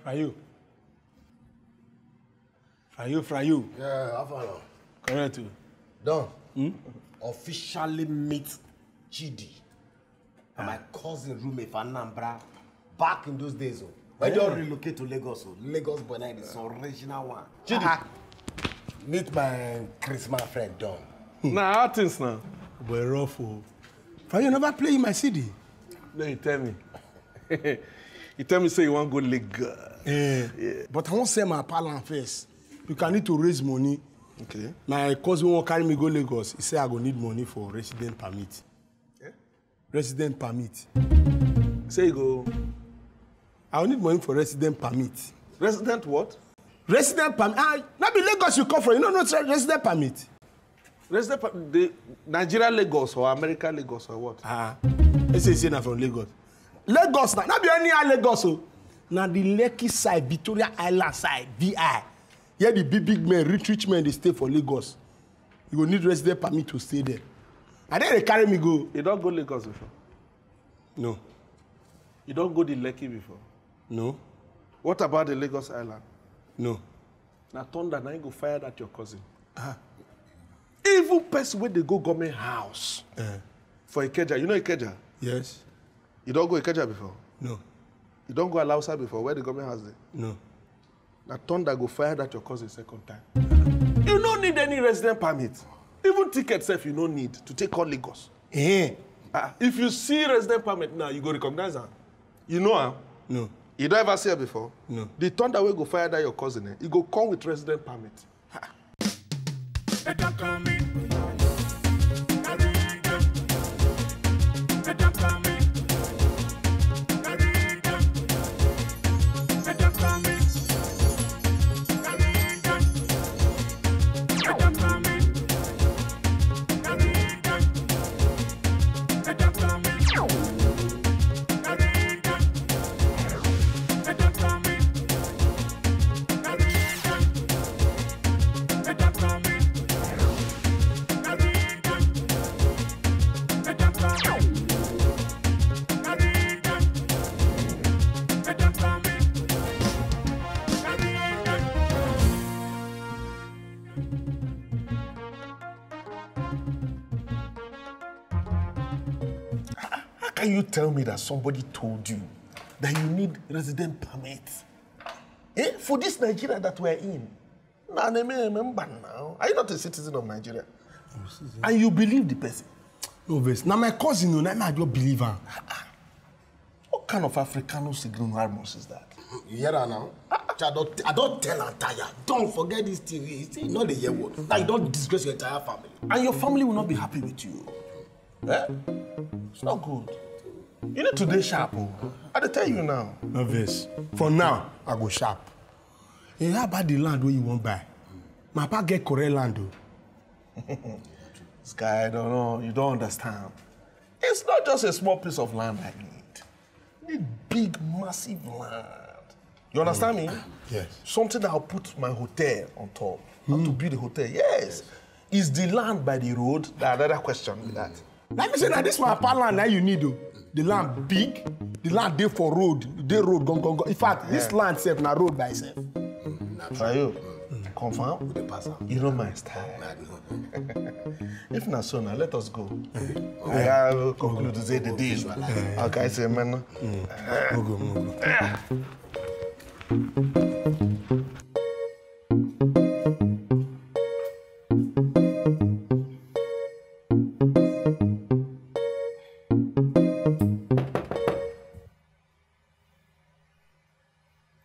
Frayu. Yeah, how far now? Correct. Done. Officially meet Chidi. And my cousin roommate for Anambra back in those days. When they all relocate to Lagos, Lagos boy now is the original one. Chidi. Meet my Christmas friend Don. Nah, how things now? Boy, rough. Frayu never play in my CD. No, you tell me. You tell me say you want to go Lagos. Yeah. But I won't sell my parlor first. You can need to raise money. Okay. My cousin won't carry me go Lagos. He said I go need money for resident permit. Yeah? Resident permit. Say you go. I will need money for resident permit. Resident what? Resident permit. Not be Lagos you come from. You know not resident permit. Resident permit. The Nigeria Lagos or America Lagos or what? Let's say na from Lagos. Lagos now. Not be any Lagos. Now the Lekki side, Victoria Island side, VI. Here the big men, rich men, they stay for Lagos. You will need resident permit to stay there. And then they carry me go. You don't go Lagos before? No. You don't go to Lekki before? No. What about the Lagos Island? No. Now thunder, now you go fire at your cousin. Even person when they go government house for Ikeja. You know Ikeja? Yes. You don't go Ikeja before? No. You don't go Alausa before? Where the government house there? No. Now thunder go fire at your cousin second time. You don't need any resident permit. Even ticket self you don't need to take on Lagos. If you see resident permit now, you go recognize her. You know her? No. You don't ever see her before? No. The thunder will go fire at your cousin. He go come with resident permit. Can you tell me that somebody told you that you need resident permit? For this Nigeria that we're in? Now, are you not a citizen of Nigeria? And you believe the person? No, Vess. Now my cousin, no, I don't believe her. What kind of Africano signal is that? You hear her now? I don't tell her tire. Don't forget this thing. It's not the year word. Now you don't disgrace your entire family. And your family will not be happy with you. It's not good. You need to be sharp. I tell you now. No, Vess. For now, I go sharp. You how about the land where you want buy? My papa get correct land though. This guy, I don't know. You don't understand. It's not just a small piece of land I need. I need big, massive land. You understand me? Yes. Something that I'll put my hotel on top. How to build a hotel? Yes. Is the land by the road? That's another question with that. Let me say that this my papa land that you need though. The land big, the land there for road, the road go. In fact, this land safe na road by itself. For you, confirm? You know my style. If not so, now let us go. I will conclude to say the deal. Okay, say man. Go.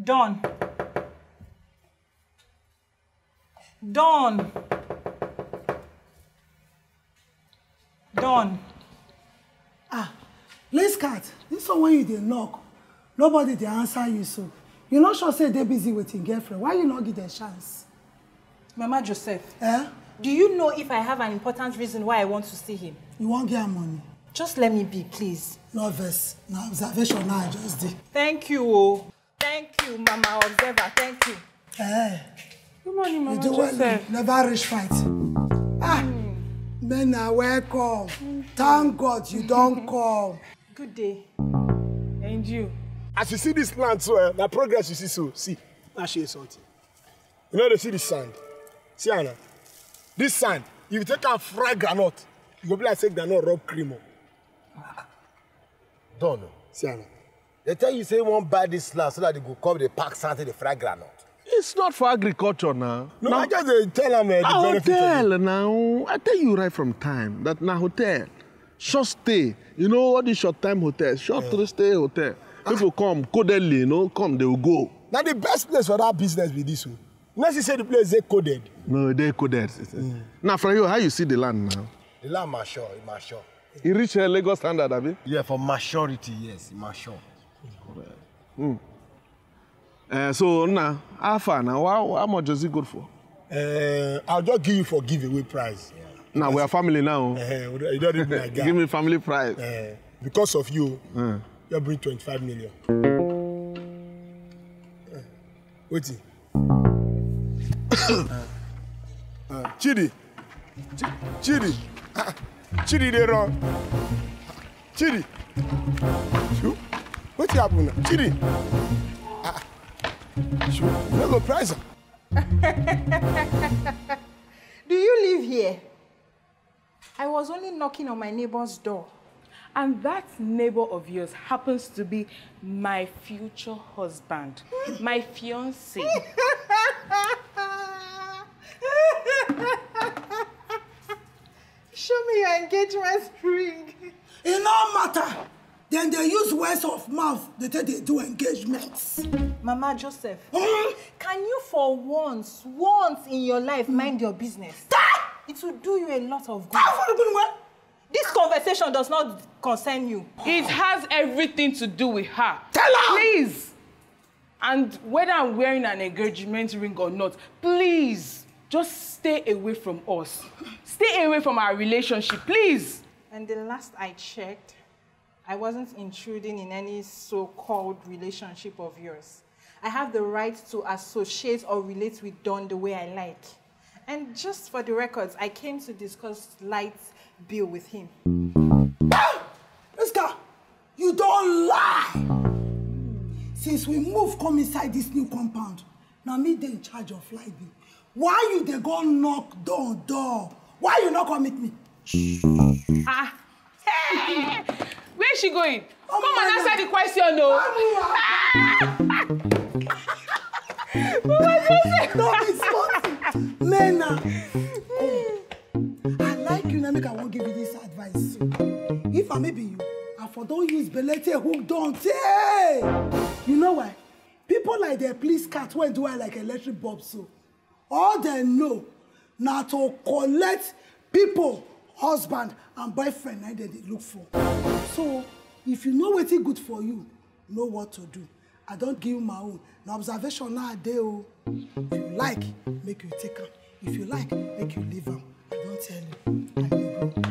Dawn. Let's cut. This one when you dey knock, nobody dey answer you so. You not sure say they busy with your girlfriend. Why you not give them a chance? Mama Joseph. Eh? Do you know if I have an important reason why I want to see him? You won't get money. Just let me be, please. No verse. Now observation now I just did. Thank you, oh. Thank you, Mama Observer. Thank you. Eh. Good morning, Mama You do Joseph. well. Never reach fight. Men are welcome. Thank God you don't come. Good day. And you? As you see this land, so the progress you see so. See, I'll show you something. You know they see the sand. See Anna. This sand, if you take a fry granite, you go be like take granite rub cream on. Don't know. See Anna. They tell you say you won't buy this land so that they go come the pack sand to the fry granite. It's not for agriculture now. No, I just tell them the benefit hotel of it. now. I tell you right from time that now hotel, short stay. You know what is short time hotel? Short stay hotel. People come codedly, you know, come they will go. Now the best place for that business be this one. Unless you say the place they coded. No, they coded. Now from you, how you see the land now? The land mature, it mature. You reach a Lagos standard, Abi? Yeah, for maturity, yes, it mature. So now, how far now? How much is it good for? I'll just give you for giveaway price. Now we are family now. You don't need my guy. Give me family price. Because of you, you bring 25 million. Wait. Chidi. Chidi. Chidi they run. Chidi. What happened now? Chidi. You go price her. Do you live here? I was only knocking on my neighbor's door. And that neighbor of yours happens to be my future husband, my fiancé. Show me your engagement ring. It no matter. Then they use words of mouth. They do engagements. Mama Joseph, can you for once in your life mind your business? It will do you a lot of good. This conversation does not concern you. It has everything to do with her. Tell her! Please! And whether I'm wearing an engagement ring or not, please, just stay away from us. Stay away from our relationship, please. And the last I checked, I wasn't intruding in any so-called relationship of yours. I have the right to associate or relate with Don the way I like. And just for the records, I came to discuss light bill with him. Let's you don't lie. Since we move come inside this new compound, now me they in charge of light bill. Why you they go knock door? Why you not come meet me? Hey! Where's she going? Come and answer the question, no. Don't be sporty. Mena. I like you, now make I won't give you this advice. If I may be you, I for don't use belete hook don't hey. You know why? People like their police cat when do I like electric bulb so. All they know now to collect people, husband and boyfriend that they look for. So if you know what's good for you, know what to do. I don't give you my own. Now observation now day. If you like, make you take them. If you like, make you leave them. I don't tell you. I will go.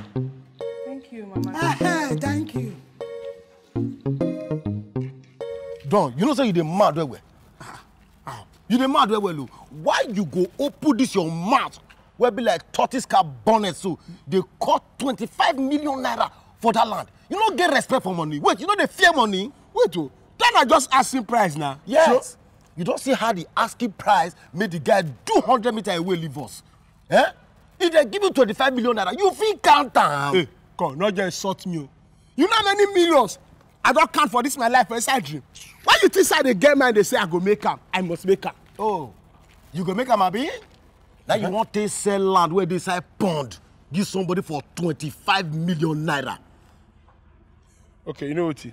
Thank you, Mama. Thank you. Don, you know say you dey mad well. You dey mad well. Why you go open this your mouth? Where be like tortoise car bonnet so they cut 25 million naira for that land. You don't get respect for money. Wait, you know they fear money? Wait, then I just asking price now. Yes. So, you don't see how the asking price made the guy 200 meters away leave us. Eh? If they give you 25 million naira, you feel count them. Hey, come, not just insult me. You know how many millions I don't count for this my life for inside dream. Why you think I they get man they say I go make am? I must make am. Oh, you go make am abi? Now you want to sell land where they say pond, give somebody for 25 million naira. Okay, you know what?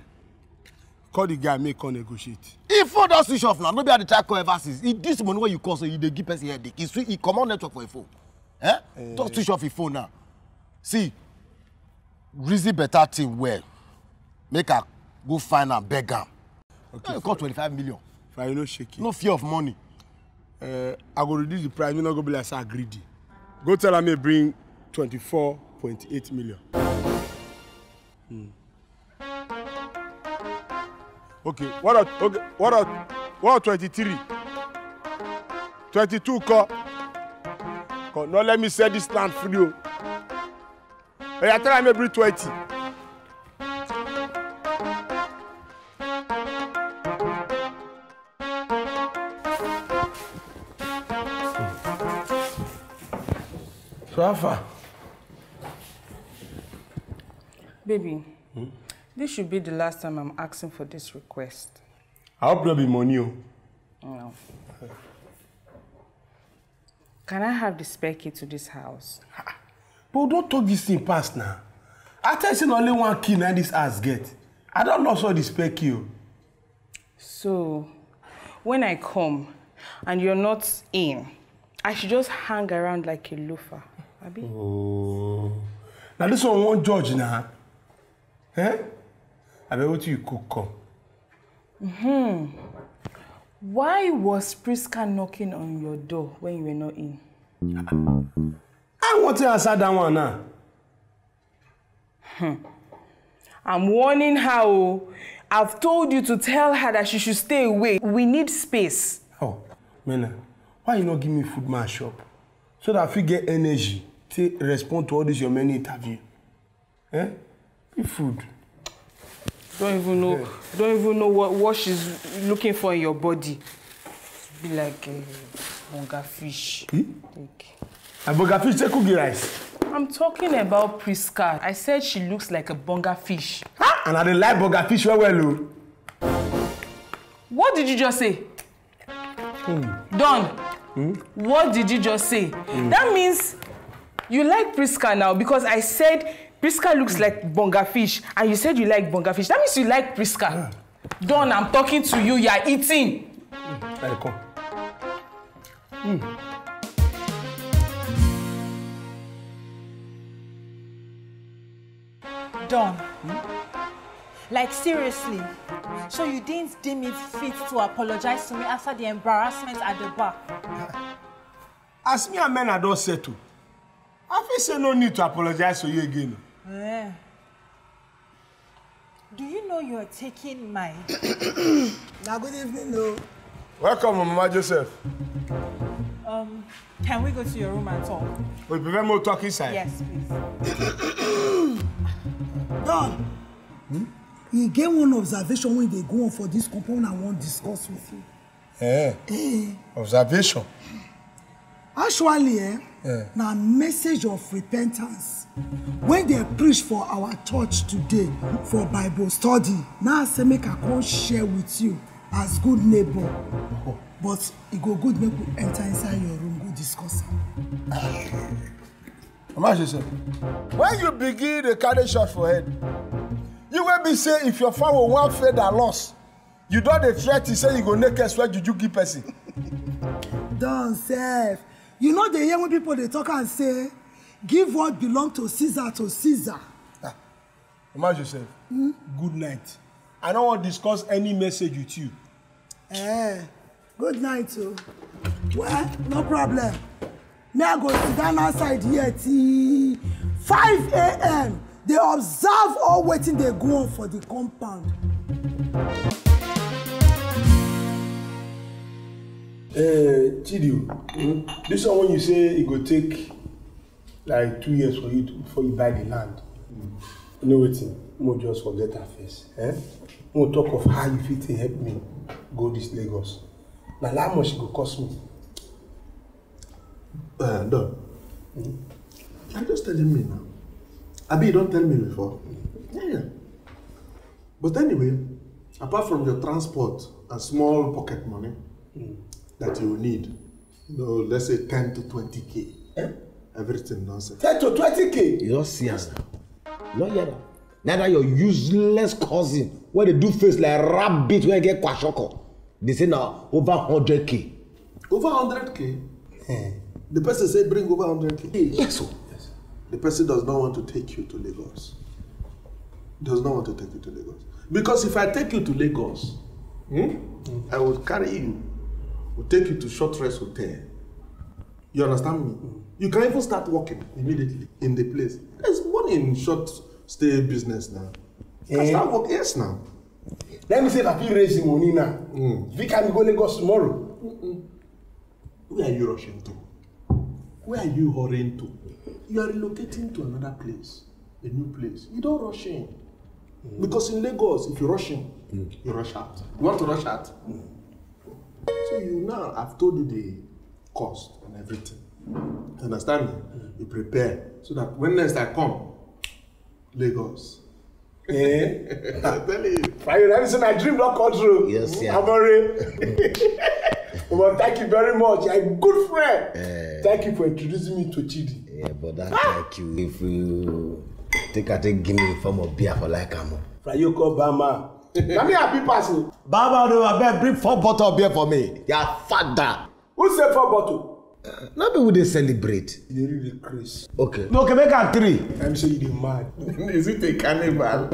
Call the guy, make on negotiate. If for that switch off now, nobody had the try call ever since. If this money where you call, so you dey give person headache. He come on network for a phone. Eh? Don't switch off your phone now. See, reason better thing well. Make her go find and beg am. Okay. You call 25 million. If you no shake it. No fear of money. I go reduce the price. Me not go be like so greedy. Go tell her me bring 24.8 million. Okay, what 23? 22 call. No, let me sell this land for you. Hey, I tell her me bring 20. So how far? Baby, this should be the last time I'm asking for this request. I hope there'll be money. No. Can I have the spare key to this house? But don't talk this thing past now. I tell you only one key now this house get. I don't know so the spare key. So, when I come and you're not in, I should just hang around like a loafer, Abi? Oh. Now this one won't judge now. Eh? I bet what you cook come. Why was Priska knocking on your door when you were not in? I want to answer that one now. I'm warning her. Oh. I've told you to tell her that she should stay away. We need space. Oh, Mena, why you not give me food man shop? So that if you get energy to respond to all this your many interview. Eh? Give food. Don't even know what she's looking for in your body. Be like a bonga fish. A bonga fish take cookie rice. I'm talking about Priska. I said she looks like a bonga fish. Huh? And I dey like bonga fish well. What did you just say? Don, what did you just say? That means you like Priska now because I said Priska looks like bonga fish and you said you like bonga fish. That means you like Priska. Don, I'm talking to you. You are eating. Come. Don. Like seriously. So you didn't deem it fit to apologize to me after the embarrassment at the bar? As me and men I don't settle. I feel say no need to apologize to you again. Yeah. Do you know you're taking my... Now, good evening, no. Welcome, Mama Joseph. Can we go to your room and talk? We prefer more talk inside. Yes, please. Don, you get one observation when they go on for this compound I want to discuss with you. Observation. Actually, now message of repentance. When they preach for our church today for Bible study, now I say make I come share with you as good neighbor. But it go good make we enter inside your room, go discuss it. Mama Joseph, when you begin the carry shot for head, you will be say if your farm will one feather loss, you don't the threat to say you go naked sweat juju keep person. Don sef. You know the hear when people they talk and say, give what belong to Caesar to Caesar. Mama Joseph, good night. I don't want to discuss any message with you. Good night, too. Well, no problem. May I go sit down outside here till 5 a.m. They observe all waiting they go on for the compound. Chidio, this one when you say it go take like 2 years for you before you buy the land. You know what? We'll just forget that first. We'll talk of how you fit to help me go this Lagos. Now how much it go cost me? Don, I'm just telling me now. Abi, you don't tell me before. Yeah. But anyway, apart from your transport and small pocket money that you will need, you know, let's say 10 to 20K. Everything nonsense. 10 to 20K? You don't see us now. Not yet. Neither your useless cousin, where they do face like rabbit when they get kwashoko. They say now over 100K. Over 100K? The person say bring over 100K. Yes, sir. Yes. The person does not want to take you to Lagos. Does not want to take you to Lagos. Because if I take you to Lagos, I will carry you, will take you to Short Rest Hotel. You understand me? You can even start working immediately in the place. There's money in short stay business now. You can start working, yes now. Let me say if I feel raising money now. We can go Lagos tomorrow. Where are you rushing to? Where are you hurrying to? You are relocating to another place, a new place. You don't rush in. Because in Lagos, if you rush in, you rush out. You want to rush out? So you now, I've told you the cost and everything. Understand me? You prepare so that when next I come, Lagos. Eh? I'm telling you. Fire, that is my dream not come true. Yes, yeah. Amore. Well, thank you very much. You're a good friend. Thank you for introducing me to Chidi. Yeah, but that thank you. If you take give me a form of beer for like am. Frayoko Bama. Let me happy person. Baba, no, I bet bring 4 bottles of beer for me. Your father. Who say 4 bottle? Now people they celebrate. You really crazy. Okay. No, okay, make am 3. I'm saying you mad. Is it a carnival?